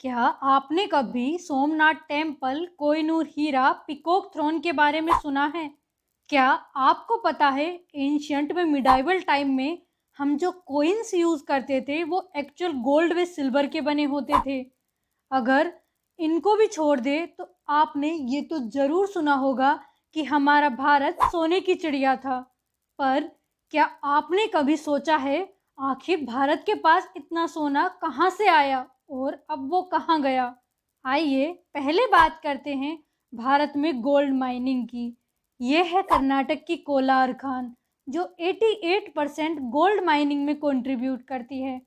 क्या आपने कभी सोमनाथ टेम्पल, कोहिनूर हीरा, पीकॉक थ्रोन के बारे में सुना है? क्या आपको पता है एंशियंट में मिडाइवल टाइम में हम जो कोइंस यूज़ करते थे वो एक्चुअल गोल्ड व सिल्वर के बने होते थे। अगर इनको भी छोड़ दे तो आपने ये तो ज़रूर सुना होगा कि हमारा भारत सोने की चिड़िया था। पर क्या आपने कभी सोचा है आखिर भारत के पास इतना सोना कहाँ से आया और अब वो कहाँ गया? आइए पहले बात करते हैं भारत में गोल्ड माइनिंग की। ये है कर्नाटक की कोलार खान जो 88% गोल्ड माइनिंग में कंट्रीब्यूट करती है।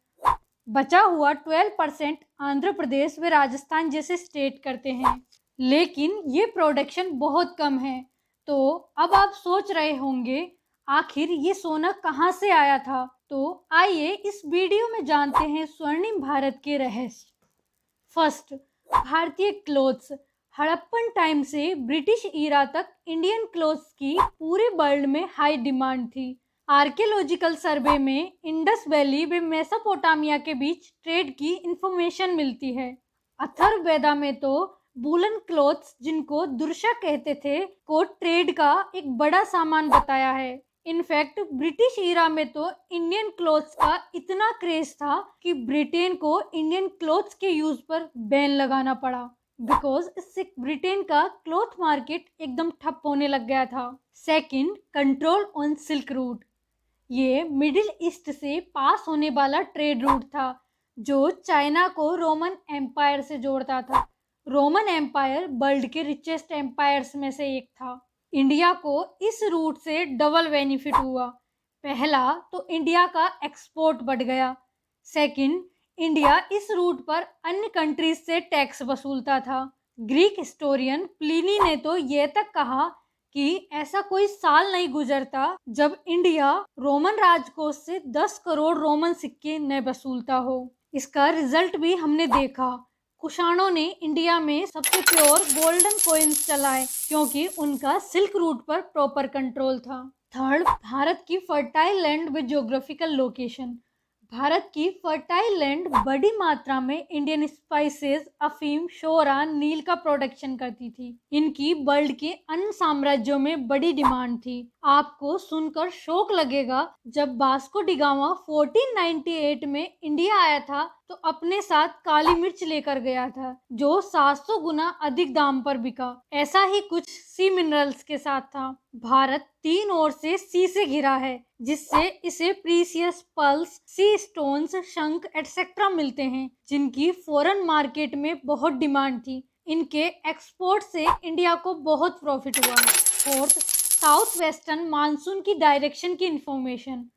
बचा हुआ 12% आंध्र प्रदेश व राजस्थान जैसे स्टेट करते हैं, लेकिन ये प्रोडक्शन बहुत कम है। तो अब आप सोच रहे होंगे आखिर ये सोना कहाँ से आया था? तो आइए इस वीडियो में जानते हैं स्वर्णिम भारत के रहस्य। फर्स्ट, भारतीय क्लोथ्स। हड़प्पन टाइम से ब्रिटिश ईरा तक इंडियन क्लोथ्स की पूरे वर्ल्ड में हाई डिमांड थी। आर्कियोलॉजिकल सर्वे में इंडस वैली व मेसोपोटामिया के बीच ट्रेड की इंफॉर्मेशन मिलती है। अथर्ववेदा में तो वूलन क्लोथ्स, जिनको दुर्शा कहते थे, को ट्रेड का एक बड़ा सामान बताया है। इनफैक्ट ब्रिटिश ईरा में तो इंडियन क्लोथ्स का इतना क्रेज था कि ब्रिटेन को इंडियन क्लोथ्स के यूज पर बैन लगाना पड़ा, बिकॉज इससे ब्रिटेन का क्लॉथ मार्केट एकदम ठप होने लग गया था। Second, control on silk route. ये मिडिल ईस्ट से पास होने वाला ट्रेड रूट था जो चाइना को रोमन एम्पायर से जोड़ता था। रोमन एम्पायर वर्ल्ड के रिचेस्ट एम्पायर्स में से एक था। इंडिया को इस रूट से डबल बेनिफिट हुआ। पहला तो इंडिया का एक्सपोर्ट बढ़ गया। सेकंड, इंडिया इस रूट पर अन्य कंट्रीज से टैक्स वसूलता था। ग्रीक हिस्टोरियन प्लिनी ने तो ये तक कहा कि ऐसा कोई साल नहीं गुजरता जब इंडिया रोमन राजकोष से 10 करोड़ रोमन सिक्के न वसूलता हो। इसका रिजल्ट भी हमने देखा। कुषाणों ने इंडिया में सबसे प्योर गोल्डन कॉइन्स चलाए क्योंकि उनका सिल्क रूट पर प्रॉपर कंट्रोल था। थर्ड, भारत की fertile land with geographical location. Bharat की फर्टाइल लैंड बड़ी मात्रा में इंडियन स्पाइसेस, अफीम, शोरा, नील का प्रोडक्शन करती थी। इनकी वर्ल्ड के अन्य साम्राज्यों में बड़ी डिमांड थी। आपको सुनकर शौक लगेगा, जब वास्को डिगामा 1498 में इंडिया आया था तो अपने साथ काली मिर्च लेकर गया था जो 700 गुना अधिक दाम पर बिका। ऐसा ही कुछ सी मिनरल्स के साथ था। भारत 3 ओर से सी से घिरा है, जिससे इसे प्रीसियस पर्ल्स, सी स्टोन्स, शंख एटसेट्रा मिलते हैं, जिनकी फॉरेन मार्केट में बहुत डिमांड थी। इनके एक्सपोर्ट से इंडिया को बहुत प्रॉफिट हुआ। फोर्थ, साउथ वेस्टर्न मानसून की डायरेक्शन की इंफॉर्मेशन।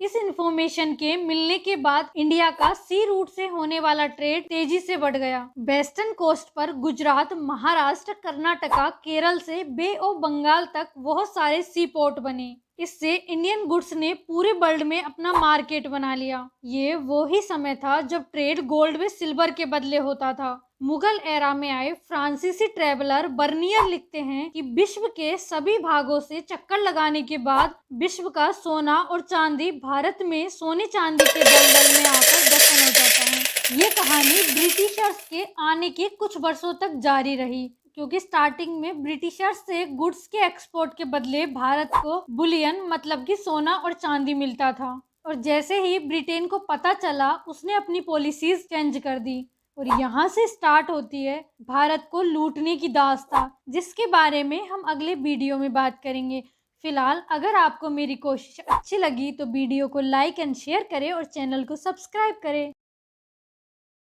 इस इंफॉर्मेशन के मिलने के बाद इंडिया का सी रूट से होने वाला ट्रेड तेजी से बढ़ गया। वेस्टर्न कोस्ट पर गुजरात, महाराष्ट्र, कर्नाटका, केरल से बे ऑफ बंगाल तक बहुत सारे सी पोर्ट बने। इससे इंडियन गुड्स ने पूरे वर्ल्ड में अपना मार्केट बना लिया। ये वो ही समय था जब ट्रेड गोल्ड व सिल्वर के बदले होता था। मुगल एरा में आए फ्रांसीसी ट्रेवलर बर्नियर लिखते हैं कि विश्व के सभी भागों से चक्कर लगाने के बाद विश्व का सोना और चांदी भारत में सोने चांदी के दलदल में आकर दफन हो जाता है। ये कहानी ब्रिटिशर्स के आने के कुछ वर्षों तक जारी रही, क्योंकि स्टार्टिंग में ब्रिटिशर्स से गुड्स के एक्सपोर्ट के बदले भारत को बुलियन, मतलब कि सोना और चांदी मिलता था। और जैसे ही ब्रिटेन को पता चला, उसने अपनी पॉलिसीज चेंज कर दी और यहाँ से स्टार्ट होती है भारत को लूटने की दास्तां, जिसके बारे में हम अगले वीडियो में बात करेंगे। फिलहाल अगर आपको मेरी कोशिश अच्छी लगी तो वीडियो को लाइक एंड शेयर करें और चैनल को सब्सक्राइब करें।